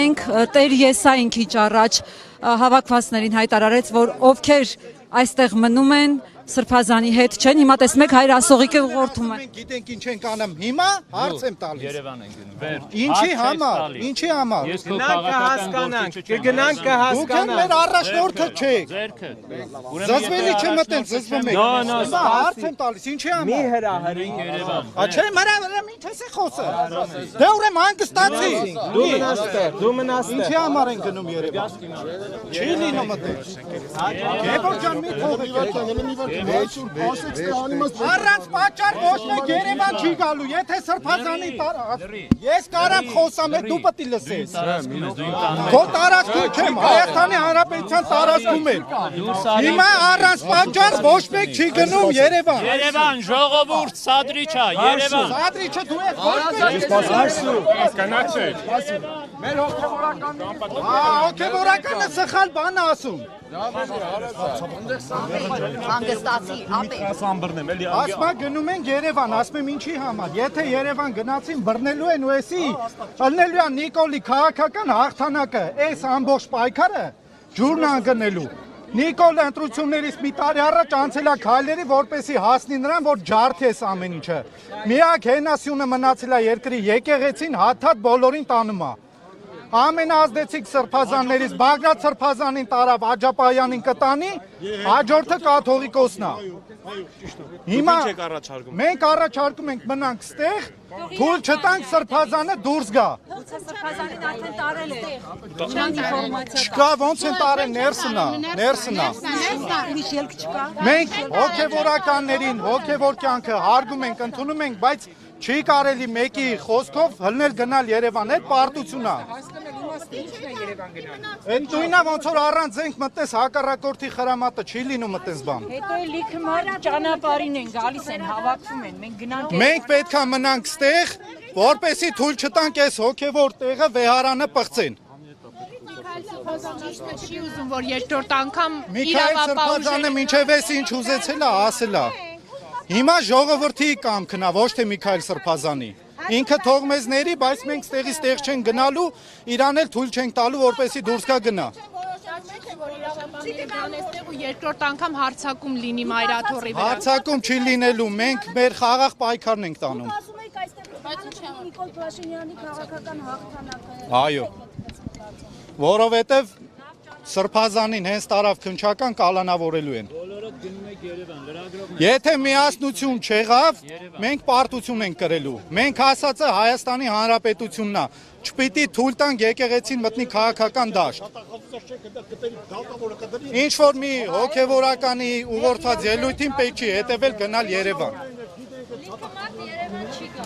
ենք Տեր Եսային քիչ առաջ հավաքվածներին հայտարարեց, որ ովքեր այստեղ մնում են Սրբազանի հետ չեն, հիմա տեսնում եք հայր ասողիկը ուղղորդում է։ Գիտենք ինչ ենք անում, հիմա հարց եմ տալիս։ Երևան են գնում, վեր։ Ինչի համար, ինչի համար։ Գնանք կհասկանանք, կգնանք Դուք մեր առաջնորդը չեք։ ձերքը։ Զզվելի չմտեն, զզվում եք։ Հիմա հարց եմ տալիս, ինչի համար։ Մի հրահրենք Երևան։ Չէ, մրավերեմ ինչ ես խոսը։ Դե ուրեմն հանգստացի։ Դու մնաս Ինչի համար են գնում Երևան։ Չի լինում այդպես։ Գեբոր ջան, մի թողեք։ Առանց պատճառ ոչ մեկ Երևան չի գալու, եթե Սրբազանի ես կարամ խոսամ, դու պետք է լսես։ Քո տարածքում չեմ, Հայաստանի Հանրապետության տարածքում եմ։ Հիմա առանց պատճառ ոչ մեկ չի գնում Երևան։ Երևան, ժողովուրդ, Սադրիչա, Երևան։ Սադրիչը դու ես ոչ մեկ։ Մեր հոգևորականները Հոգևորականը սխալ բան է ասում։ Հանգստացի, ապեր։ Ասմա գնում են Երևան, ասում եմ ինչի համար։ Եթե Երևան գնացին բռնելու են ու էսի ըլնելու է Նիկոլի քաղաքական հաղթանակը, այս ամբողջ պայքարը ջուրն անգնելու։ Նիկոլը ընտրություններից մի տարի առաջ անցել է քայլերի, որպեսի հասնի նրան, որ ջարդի էս ամեն ինչը։ Միակ հենասյունը մնացել է երկրի եկեղեցին, հաթաթ բոլորին տանում է։ Ամենազդեցիկ սրբազաններից Բագրատ Սրբազանին տարավ Աջապայանին կտանի, հաջորդը կաթողիկոսն է։ Հիմա մենք առաջարկում ենք մնանք ստեղ, թույլ չտանք Սրբազանը դուրս գա։ Սրբազանին արդեն տարել է։ Չան ինֆորմացիա։ Չկա, ոնց են տարել ներսնա։ Ուրիշ ելք չկա։ Մենք հոգևորականներին, հոգևոր կյանքը հարգում ենք, ընդունում ենք, բայց չի կարելի մեկի խոսքով հլնել գնալ Երևան, այդ պարտություն է։ Այդ նույնը ոնց որ առանց զենք մտնես հակառակորդի խրամատը չի լինում այդպես բան։ Հետո լիքը մարդ ճանապարհին են գալիս են, հավաքվում են, մենք գնանք։ Մենք պետք է մնանք ստեղ, որպեսի թույլ չտանք այս հոգևոր տեղը վեհարանը պղծեն։ Չի ուզում, որ երկրորդ անգամ Միքայել Սրբազանը մինչև էս ինչ ուզեցել է, ասել է։ Հիմա ժողովրդի կամքն է, ոչ թե Միքայել Սրբազանի։ Ինքը թող մեզ ների, բայց մենք ստեղից տեղ չենք գնալու, իրան էլ թույլ չենք տալու, որպեսի դուրս գա գնա։ Երկրորդ անգամ հարցակում լինի Մայրաթորի վրա։ Հարցակում չի լինելու, մենք մեր խաղաղ պայքարն ենք տանում։ Նիկոլ Փաշինյանի քաղաքական հաղթանակը։ Այո։ Որովհետև Սրբազանին հենց տարավ քնչական կալանավորելու են։ Եթե միասնություն չեղավ, մենք պարտություն ենք կրելու։ Մենք ասածը Հայաստանի Հանրապետությունն է։ Չպիտի թույլ տանք եկեղեցին մտնի քաղաքական դաշտ։ Ինչ որ մի հոգևորականի ուղղորդած ելույթին պետք չի հետևել գնալ Երևան։ Երևան չի գա։